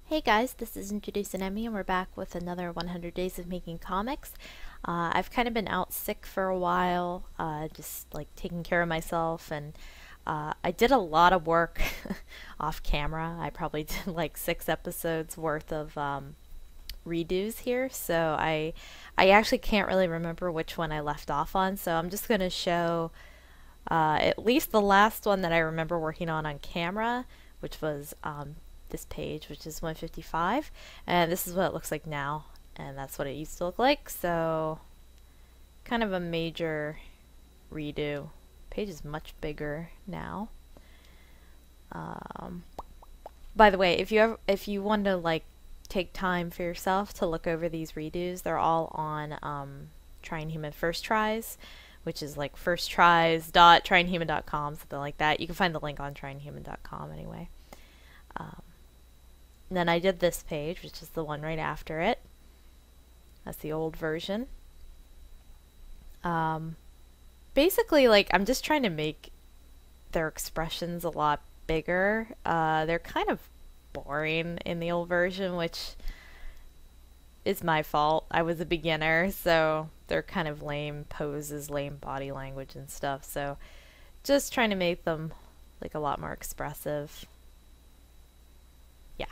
Hey guys, this is IntroducingEmy and we're back with another 100 Days of Making Comics. I've kind of been out sick for a while, just like taking care of myself, and I did a lot of work off camera. I probably did like 6 episodes worth of redos here, so I actually can't really remember which one I left off on, so I'm just going to show at least the last one that I remember working on camera, which was this page, which is 155, and this is what it looks like now, and that's what it used to look like. So kind of a major redo. Page is much bigger now. By the way, if you want to like take time for yourself to look over these redos, they're all on Trying Human First Tries, which is like firsttries.tryinghuman.com, something like that. You can find the link on tryinghuman.com anyway. Then I did this page, which is the one right after it. That's the old version. Basically, like, I'm just trying to make their expressions a lot bigger. They're kind of boring in the old version, which is my fault. I was a beginner, so they're kind of lame poses, lame body language and stuff. So just trying to make them like a lot more expressive. Yeah.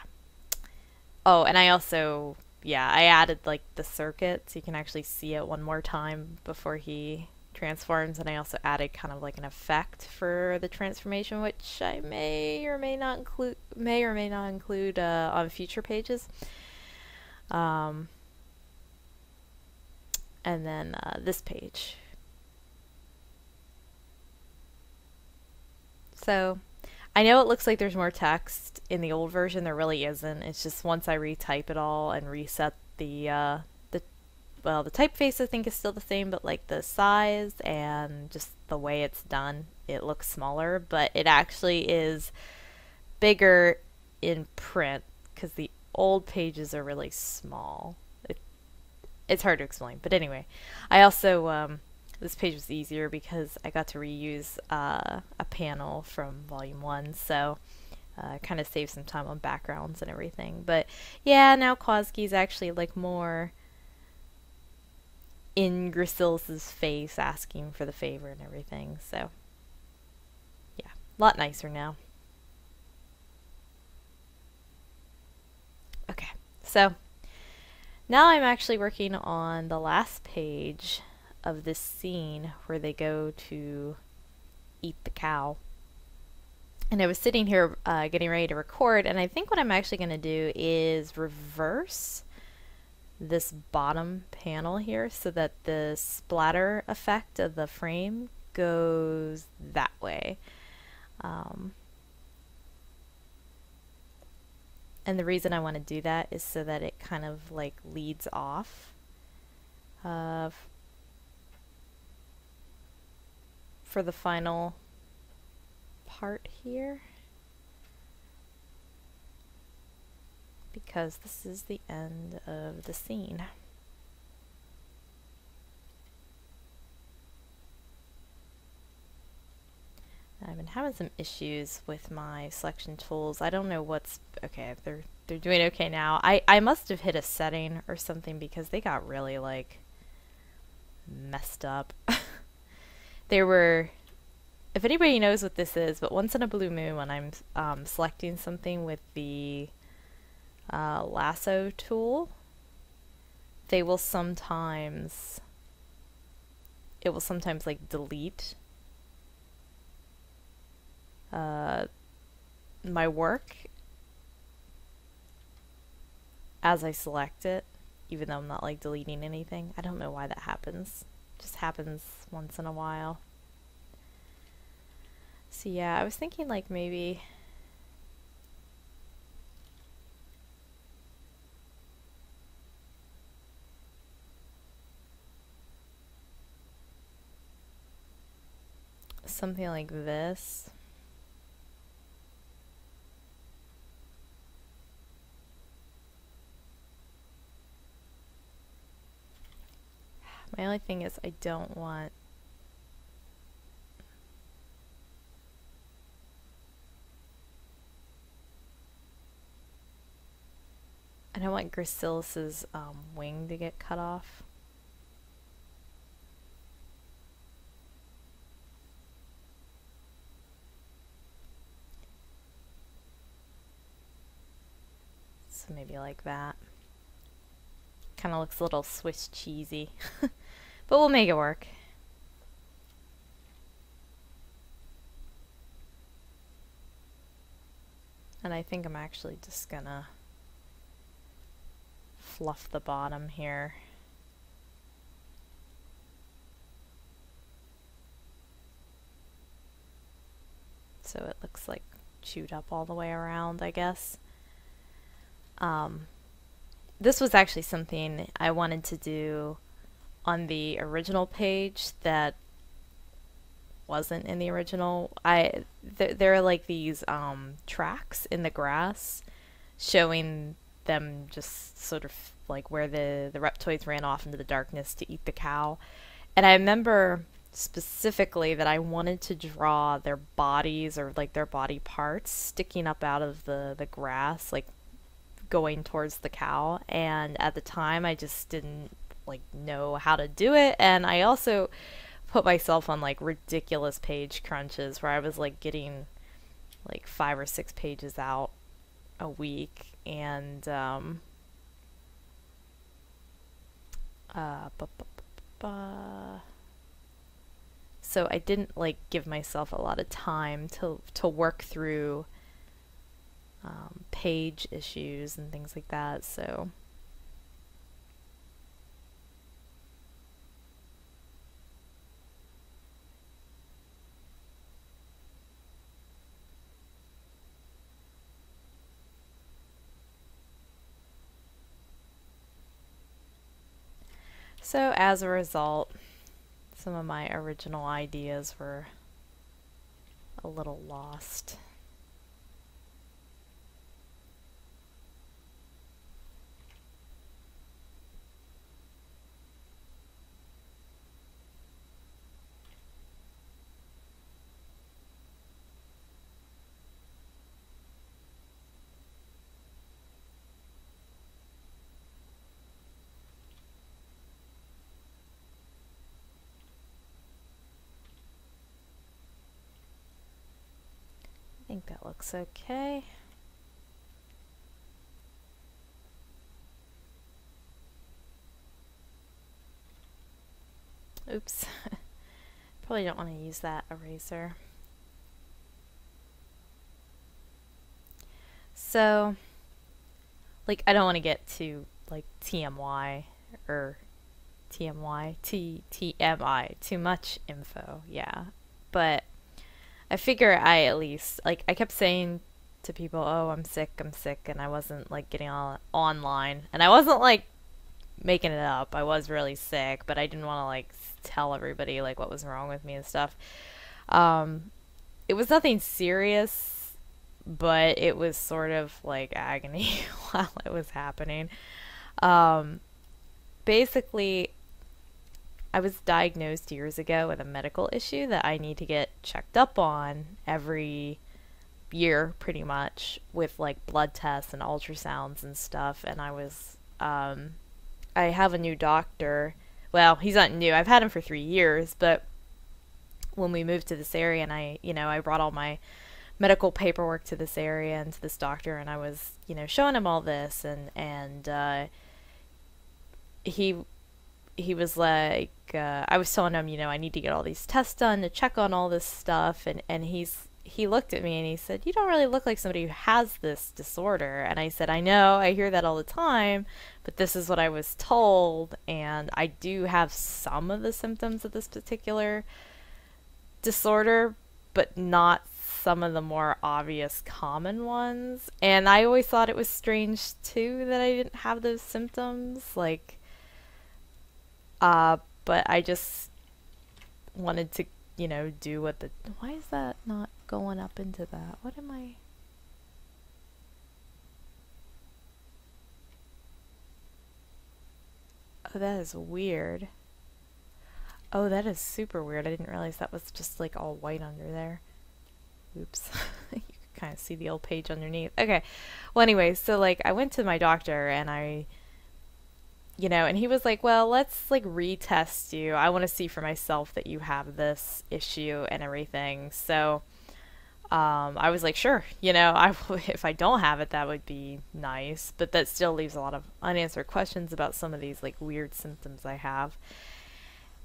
Oh, and I also, yeah, I added like the circuit so you can actually see it one more time before he transforms, and I also added kind of like an effect for the transformation, which I may or may not include on future pages. And then this page. So I know it looks like there's more text in the old version. There really isn't. It's just once I retype it all and reset the typeface I think is still the same, but like the size and just the way it's done, it looks smaller, but it actually is bigger in print because the old pages are really small. It's hard to explain, but anyway, I also this page was easier because I got to reuse a panel from volume 1, so kind of saved some time on backgrounds and everything. But yeah, now Kwaski's actually like more in Gracil's face asking for the favor and everything, so yeah, a lot nicer now. Okay, so now I'm actually working on the last page of this scene where they go to eat the cow. And I was sitting here getting ready to record, and I think what I'm actually going to do is reverse this bottom panel here so that the splatter effect of the frame goes that way. And the reason I want to do that is so that it kind of like leads off for the final part here, because this is the end of the scene. I've been having some issues with my selection tools. I don't know what's okay. They're doing okay now. I must have hit a setting or something because they got really like messed up. They were, if anybody knows what this is, but once in a blue moon when I'm selecting something with the lasso tool, it will sometimes like delete my work as I select it, even though I'm not like deleting anything. I don't know why that happens. It just happens once in a while. So yeah, I was thinking like maybe something like this. My only thing is I don't want I don't want Gracillus's wing to get cut off. So maybe like that. Kind of looks a little Swiss cheesy, but we'll make it work. And I think I'm actually just gonna fluff the bottom here. So it looks like chewed up all the way around, I guess. This was actually something I wanted to do on the original page that wasn't in the original. There are like these tracks in the grass showing them just sort of like where the reptoids ran off into the darkness to eat the cow. And I remember specifically that I wanted to draw their bodies or like their body parts sticking up out of the grass, like going towards the cow. And at the time I just didn't like know how to do it. And I also put myself on like ridiculous page crunches where I was like getting like 5 or 6 pages out a week. And so I didn't like give myself a lot of time to work through page issues and things like that. So as a result, some of my original ideas were a little lost. I think that looks okay. Oops. Probably don't want to use that eraser. So, like, I don't want to get to, like, TMI, or TMI, too much info, yeah. But I figure I at least, like, I kept saying to people, oh, I'm sick, and I wasn't, like, getting all online. And I wasn't, like, making it up. I was really sick, but I didn't want to, like, tell everybody, like, what was wrong with me and stuff. It was nothing serious, but it was sort of, like, agony while it was happening. Basically, I was diagnosed years ago with a medical issue that I need to get checked up on every year, pretty much, with like blood tests and ultrasounds and stuff. And I have a new doctor. Well, he's not new. I've had him for 3 years, but when we moved to this area and I brought all my medical paperwork to this area and to this doctor, and I was, showing him all this, and he was like, I was telling him, I need to get all these tests done to check on all this stuff, and he looked at me and he said, you don't really look like somebody who has this disorder. And I said, I know, I hear that all the time, but this is what I was told, and I do have some of the symptoms of this particular disorder, but not some of the more obvious common ones. And I always thought it was strange too that I didn't have those symptoms, like, but I just wanted to, do what why is that not going up into that? What am I? Oh, that is weird. Oh, that is super weird. I didn't realize that was just like all white under there. Oops. You could kind of see the old page underneath. Okay. Well, anyway, so like I went to my doctor and and he was like, well, let's like retest you. I want to see for myself that you have this issue and everything. So I was like, sure, if I don't have it, that would be nice. But that still leaves a lot of unanswered questions about some of these like weird symptoms I have.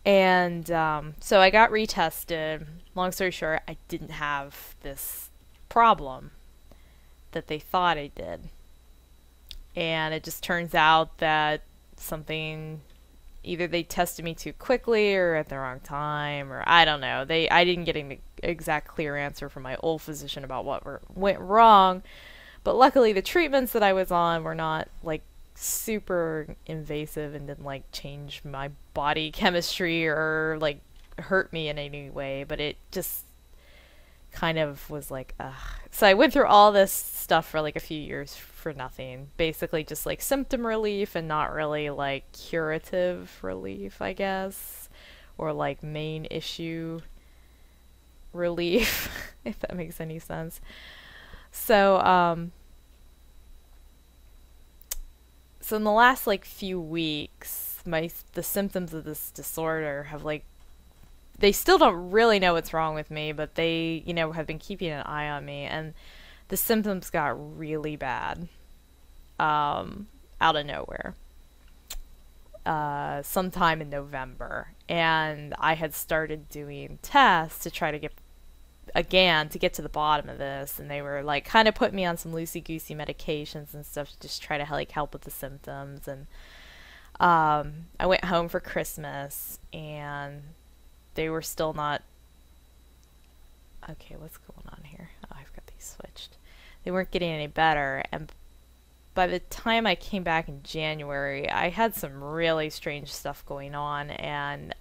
And so I got retested. Long story short, I didn't have this problem that they thought I did. And it just turns out that something, either they tested me too quickly or at the wrong time, or I don't know. I didn't get an exact clear answer from my old physician about what went wrong. But luckily the treatments that I was on were not like super invasive and didn't like change my body chemistry or like hurt me in any way, but it just kind of was like, ugh. So I went through all this stuff for like a few years for nothing. Basically just like symptom relief and not really like curative relief, I guess, or like main issue relief, if that makes any sense. So so in the last like few weeks, the symptoms of this disorder have like, they still don't really know what's wrong with me, but they, have been keeping an eye on me, and the symptoms got really bad, out of nowhere, sometime in November, and I had started doing tests to try to get to the bottom of this, and they were like kind of putting me on some loosey-goosey medications and stuff to just try to like help with the symptoms. And I went home for Christmas, and they were still not okay. What's going on here? Oh, I've got these switched. They weren't getting any better, and by the time I came back in January, I had some really strange stuff going on, and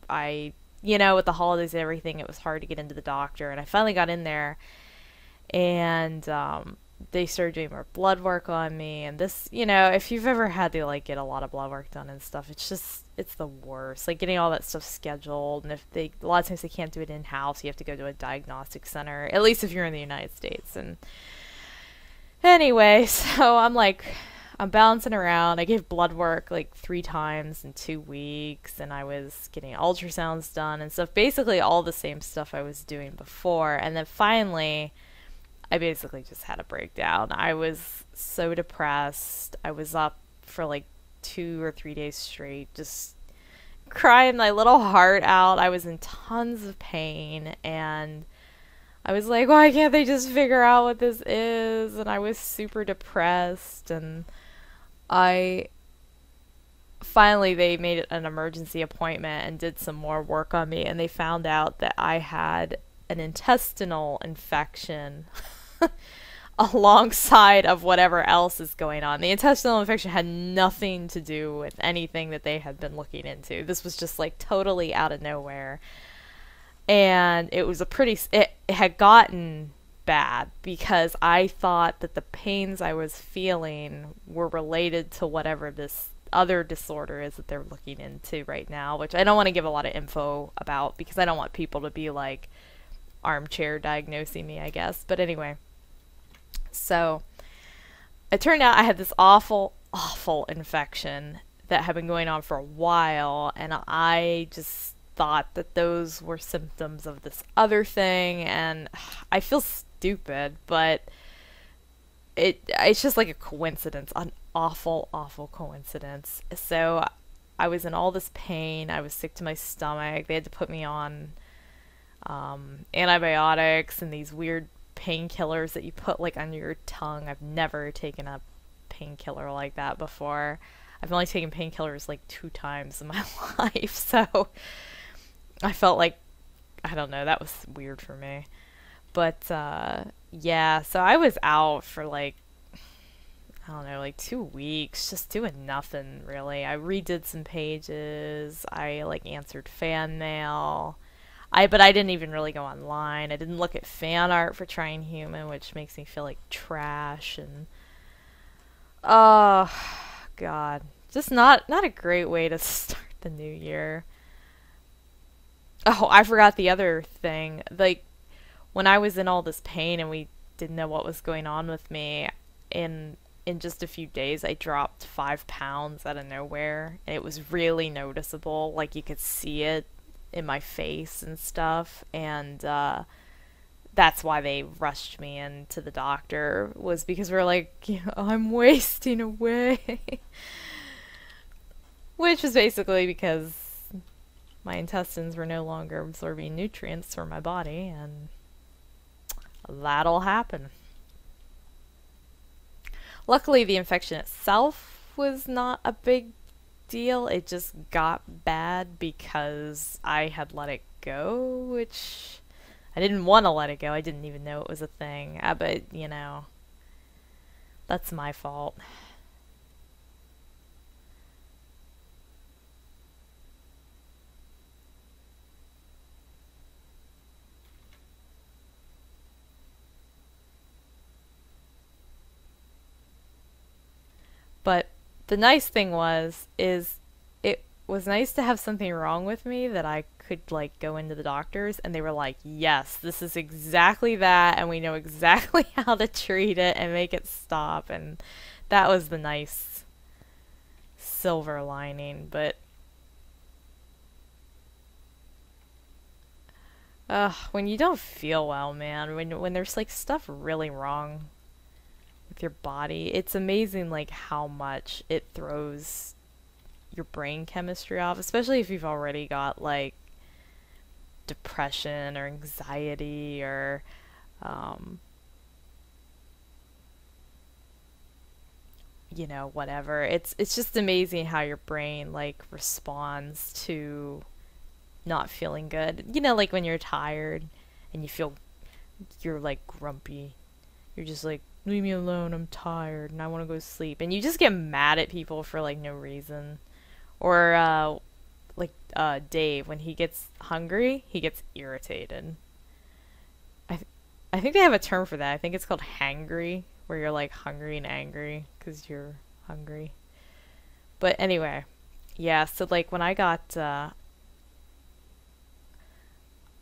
with the holidays and everything, it was hard to get into the doctor, and I finally got in there, and they started doing more blood work on me, and this, if you've ever had to like get a lot of blood work done and stuff, it's the worst, like getting all that stuff scheduled, and a lot of times they can't do it in-house, you have to go to a diagnostic center, at least if you're in the United States. And anyway, so I'm bouncing around. I gave blood work like 3 times in 2 weeks, and I was getting ultrasounds done and stuff. Basically all the same stuff I was doing before. And then finally, I basically just had a breakdown. I was so depressed. I was up for like 2 or 3 days straight, just crying my little heart out. I was in tons of pain, and I was like, why can't they just figure out what this is? And I was super depressed, and finally they made an emergency appointment and did some more work on me, and they found out that I had an intestinal infection alongside of whatever else is going on. The intestinal infection had nothing to do with anything that they had been looking into. This was just like totally out of nowhere. And it was it had gotten bad because I thought that the pains I was feeling were related to whatever this other disorder is that they're looking into right now, which I don't want to give a lot of info about because I don't want people to be like armchair diagnosing me, I guess. But anyway, so it turned out I had this awful infection that had been going on for a while, and I just thought that those were symptoms of this other thing, and I feel stupid, but it's just like a coincidence, an awful coincidence. So I was in all this pain, I was sick to my stomach, they had to put me on antibiotics and these weird painkillers that you put like under your tongue. I've never taken a painkiller like that before. I've only taken painkillers like 2 times in my life, so I felt like, I don't know, that was weird for me. But yeah, so I was out for like, I don't know, like 2 weeks, just doing nothing really. I redid some pages, I like answered fan mail. But I didn't even really go online. I didn't look at fan art for Trying Human, which makes me feel like trash. And oh god, just not a great way to start the new year. Oh, I forgot the other thing. Like when I was in all this pain and we didn't know what was going on with me. In just a few days, I dropped 5 pounds out of nowhere, and it was really noticeable. Like you could see it in my face and stuff, and that's why they rushed me into the doctor, was because we're like, I'm wasting away. Which was basically because my intestines were no longer absorbing nutrients from my body, and that'll happen. Luckily, the infection itself was not a big deal. It just got bad because I had let it go, which I didn't want to let it go. I didn't even know it was a thing. But, that's my fault. But the nice thing is it was nice to have something wrong with me that I could like go into the doctors, and they were like, yes, this is exactly that, and we know exactly how to treat it and make it stop. And that was the nice silver lining. But when you don't feel well, man, when there's like stuff really wrong with your body, it's amazing like how much it throws your brain chemistry off, especially if you've already got like depression or anxiety or um, whatever. It's just amazing how your brain like responds to not feeling good. Like when you're tired and you're like grumpy. You're just like, leave me alone, I'm tired and I want to go to sleep. And you just get mad at people for like no reason. Or Dave, when he gets hungry, he gets irritated. I think they have a term for that. I think it's called hangry, where you're like hungry and angry because you're hungry. But anyway, yeah, so like when I got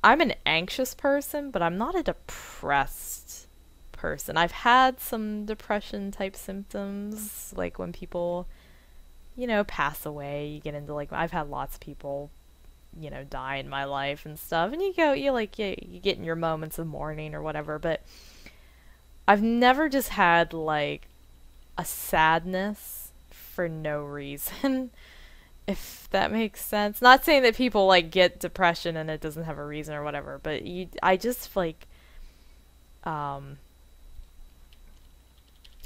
I'm an anxious person, but I'm not a depressed person. I've had some depression type symptoms, like when people, pass away. You get into like, I've had lots of people, die in my life and stuff, and you get in your moments of mourning or whatever. But I've never just had like a sadness for no reason. If that makes sense. Not saying that people like get depression and it doesn't have a reason or whatever, but I just like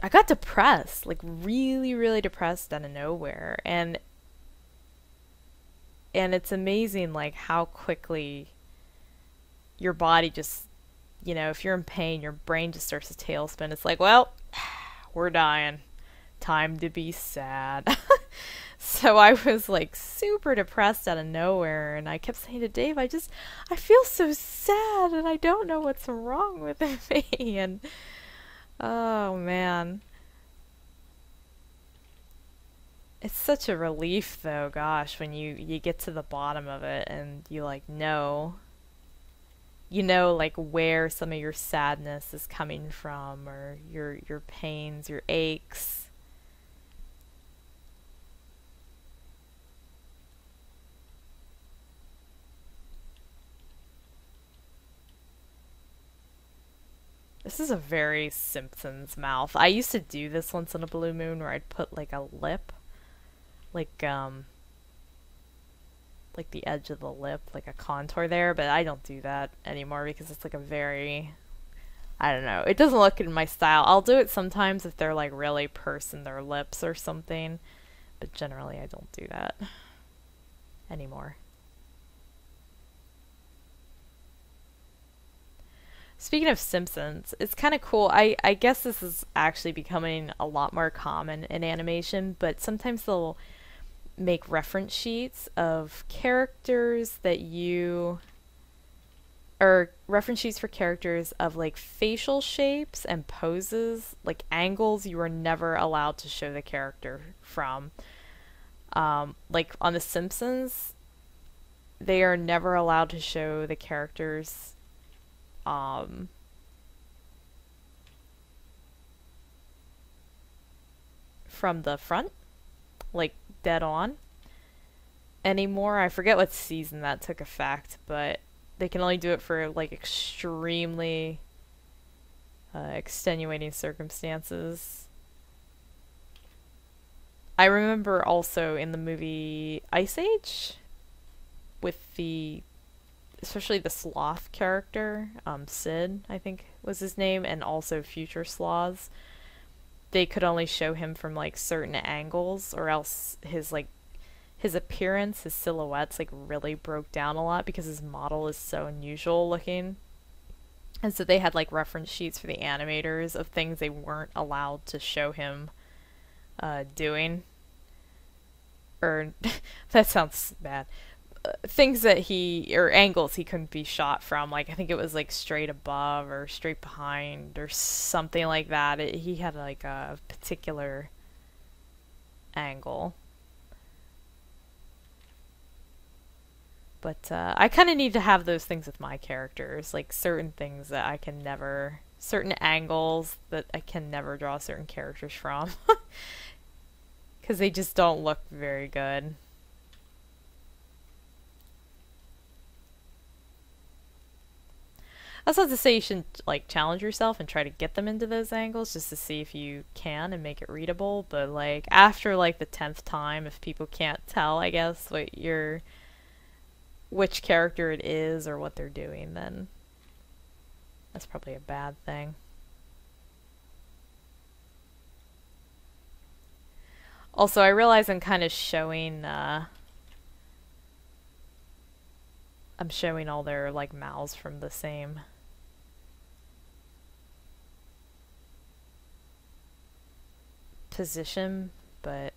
I got depressed, like really, really depressed out of nowhere, and it's amazing like how quickly your body just, if you're in pain, your brain just starts to tailspin. It's like, well, we're dying. Time to be sad. So I was like super depressed out of nowhere, and I kept saying to Dave, I feel so sad and I don't know what's wrong with me. And oh man. It's such a relief though, gosh, when you get to the bottom of it and you like know like where some of your sadness is coming from, or your pains, your aches. This is a very Simpsons mouth. I used to do this once on a blue moon where I'd put like a lip, like like the edge of the lip, like a contour there, but I don't do that anymore because it's like a very, I don't know, it doesn't look in my style. I'll do it sometimes if they're like really pursing their lips or something, but generally I don't do that anymore. Speaking of Simpsons, it's kind of cool. I guess this is actually becoming a lot more common in animation, but sometimes they'll make reference sheets of characters that you, or reference sheets for characters of like facial shapes and poses, like angles you are never allowed to show the character from. Like on The Simpsons, they are never allowed to show the characters from the front, like dead on, anymore. I forget what season that took effect, but they can only do it for like extremely extenuating circumstances. I remember also in the movie Ice Age, with the especially the sloth character, Sid, I think was his name, and also future sloths. They could only show him from like certain angles, or else his appearance, his silhouettes like really broke down a lot because his model is so unusual looking. And so they had like reference sheets for the animators of things they weren't allowed to show him doing. Or that sounds bad. Things that or angles he couldn't be shot from. Like I think it was like straight above or straight behind or something like that. He had like a particular angle. But I kind of need to have those things with my characters, like certain things that I can never, certain angles that I can never draw certain characters from. Because they just don't look very good. That's not to say you shouldn't like challenge yourself and try to get them into those angles just to see if you can and make it readable, but like after like the 10th time, if people can't tell, I guess, which character it is or what they're doing, then that's probably a bad thing. Also, I realize I'm kind of showing, I'm showing all their, like, mouths from the same position, but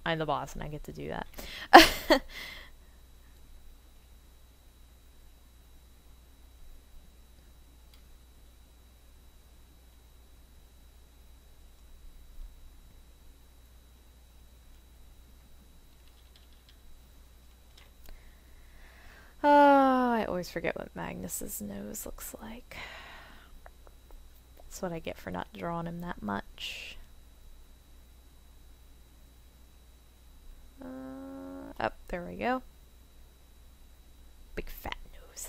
I'm the boss and I get to do that. Oh, I always forget what Magnus's nose looks like. That's what I get for not drawing him that much. Up, there we go. Big fat nose.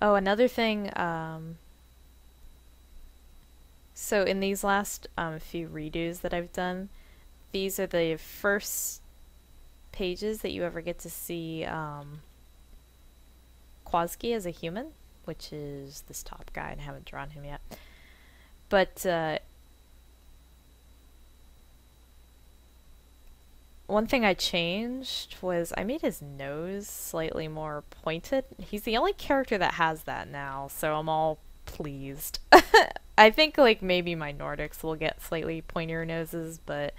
Oh, another thing, so in these last few redos that I've done, these are the first pages that you ever get to see Kwazki as a human, which is this top guy, and I haven't drawn him yet. But one thing I changed was I made his nose slightly more pointed. He's the only character that has that now, so I'm all pleased. I think like maybe my Nordics will get slightly pointier noses, but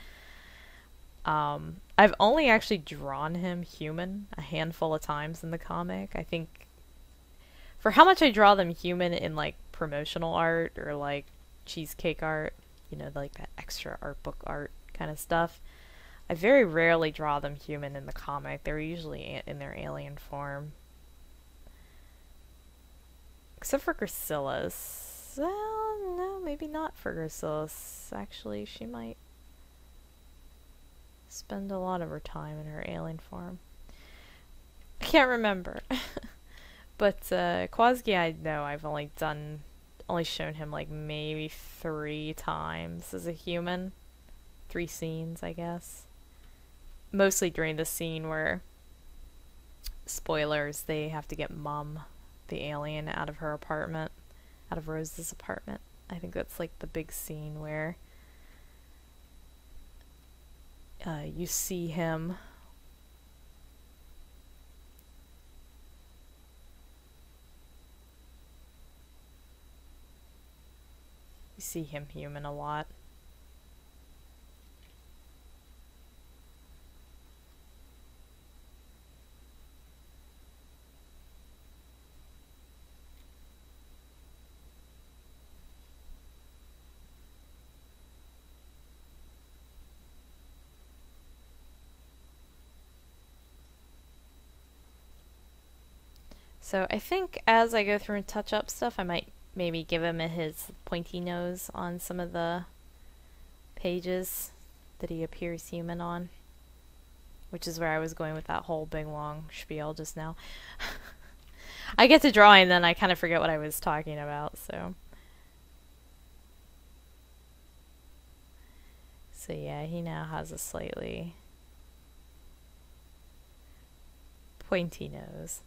I've only actually drawn him human a handful of times in the comic. I think for how much I draw them human in like promotional art or like cheesecake art, you know, like that extra art book art kind of stuff, I very rarely draw them human in the comic. They're usually in their alien form. Except for Gracilis. Well, no, maybe not for Gracilis. Actually, she might spend a lot of her time in her alien form. I can't remember. But Kwazki, I know I've only shown him like maybe 3 times as a human. 3 scenes, I guess. Mostly during the scene where, spoilers, they have to get Mum, the alien, out of her apartment. Out of Rose's apartment. I think that's like the big scene where you see him human a lot. So I think as I go through and touch up stuff, I might maybe give him his pointy nose on some of the pages that he appears human on, which is where I was going with that whole big long spiel just now. I get to drawing, and then I kind of forget what I was talking about, so. So yeah, he now has a slightly pointy nose.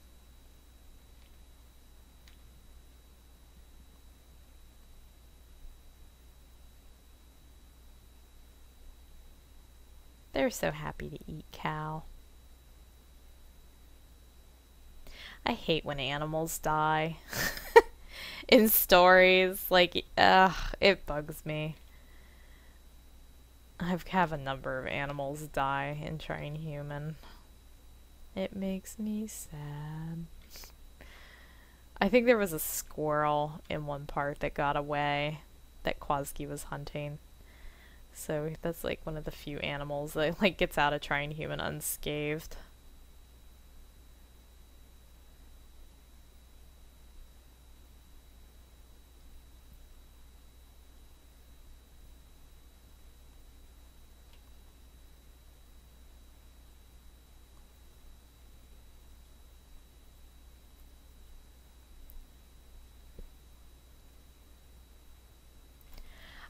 They're so happy to eat cow. I hate when animals die in stories. Like, it bugs me. I have a number of animals die in Trying Human. It makes me sad. I think there was a squirrel in one part that got away that Kwazki was hunting. So that's like one of the few animals that like gets out of Trying Human unscathed.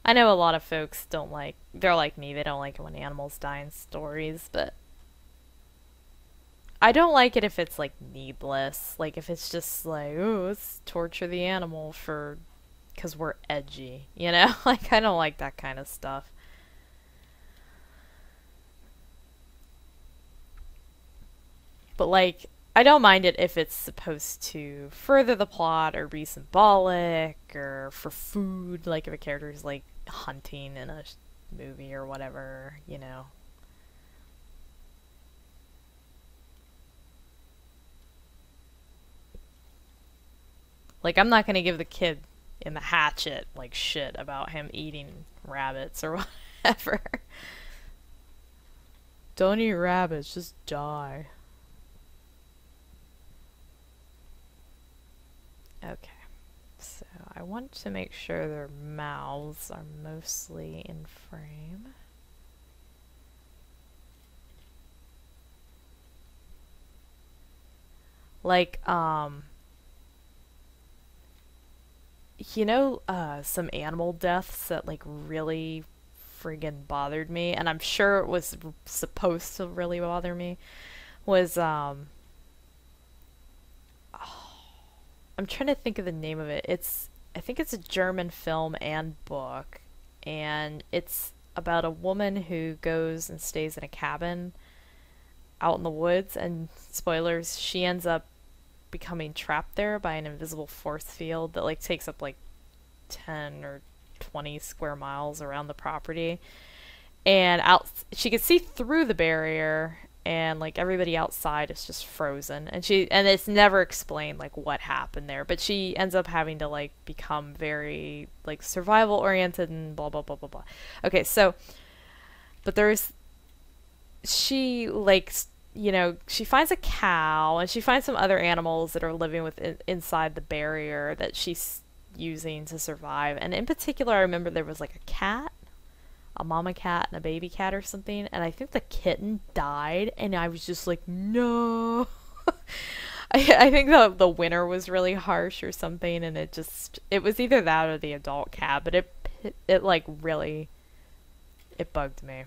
I know a lot of folks don't like, they're like me, they don't like it when animals die in stories, but I don't like it if it's like needless. Like if it's just like, oh, let's torture the animal for, because we're edgy, you know? Like I don't like that kind of stuff. But like, I don't mind it if it's supposed to further the plot or be symbolic or for food, like if a character is like hunting in a movie or whatever, you know. Like I'm not gonna give the kid in the hatchet like shit about him eating rabbits or whatever. Don't eat rabbits, just die. Okay. So I want to make sure their mouths are mostly in frame. Like, you know, some animal deaths that like really friggin' bothered me, and I'm sure it was supposed to really bother me, was, I'm trying to think of the name of it. I think it's a German film and book, and it's about a woman who goes and stays in a cabin out in the woods, and spoilers, she ends up becoming trapped there by an invisible force field that like takes up like 10 or 20 square miles around the property. And out she could see through the barrier, and like everybody outside is just frozen, and it's never explained like what happened there, but she ends up having to like become very like survival oriented and blah blah blah blah blah. Okay, so but there's she like you know, she finds a cow and she finds some other animals that are living inside the barrier that she's using to survive. And in particular, I remember there was like a cat, a mama cat and a baby cat or something, and I think the kitten died, and I was just like, no. I think the winter was really harsh or something, and it was either that or the adult cat, but it like really, it bugged me.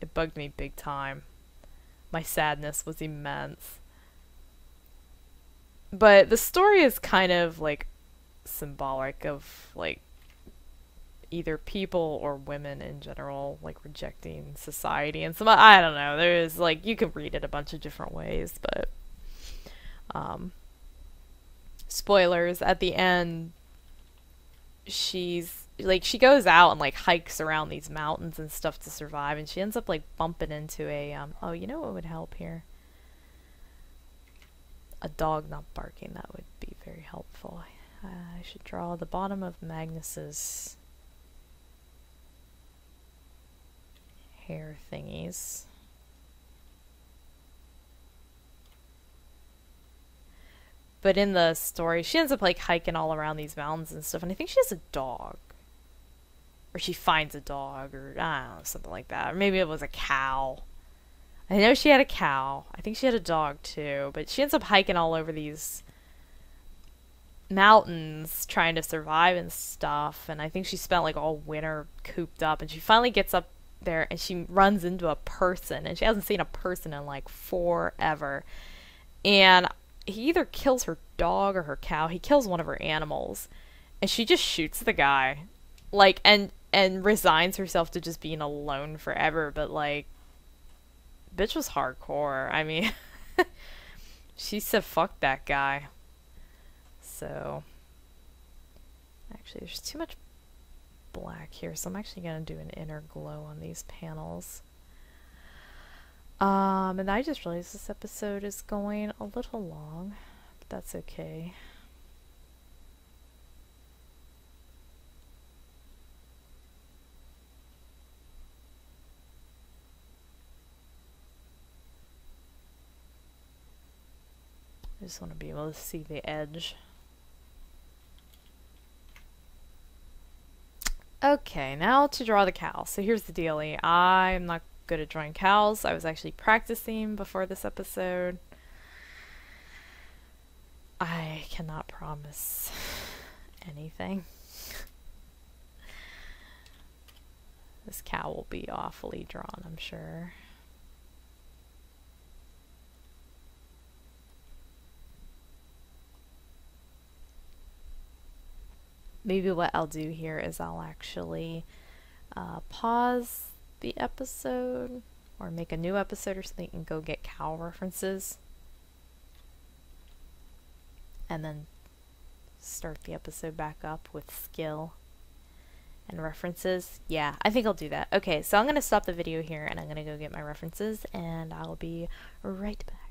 It bugged me big time. My sadness was immense. But the story is kind of like symbolic of like either people or women in general like rejecting society, and some, I don't know, there's like, you could read it a bunch of different ways, but spoilers, at the end she's like, she goes out and like hikes around these mountains and stuff to survive, and she ends up like bumping into a oh, you know what would help here? A dog not barking. That would be very helpful. I should draw the bottom of Magnus's hair thingies. But in the story, she ends up like hiking all around these mountains and stuff, and I think she has a dog. Or she finds a dog, or I don't know, something like that. Or maybe it was a cow. I know she had a cow. I think she had a dog too, but she ends up hiking all over these mountains trying to survive and stuff, and I think she spent like all winter cooped up, and she finally gets up there and she runs into a person, and she hasn't seen a person in like forever. And he either kills her dog or her cow. He kills one of her animals, and she just shoots the guy, like, and resigns herself to just being alone forever. But like, bitch was hardcore. I mean, she said fuck that guy. So actually, there's too much black here, so I'm actually gonna do an inner glow on these panels. And I just realized this episode is going a little long, but that's okay. I just want to be able to see the edge. Okay, now to draw the cow. So here's the dealie. I'm not good at drawing cows. I was actually practicing before this episode. I cannot promise anything. This cow will be awfully drawn, I'm sure. Maybe what I'll do here is I'll actually pause the episode or make a new episode or something and go get cow references and then start the episode back up with skill and references. Yeah, I think I'll do that. Okay, so I'm going to stop the video here and I'm going to go get my references and I'll be right back.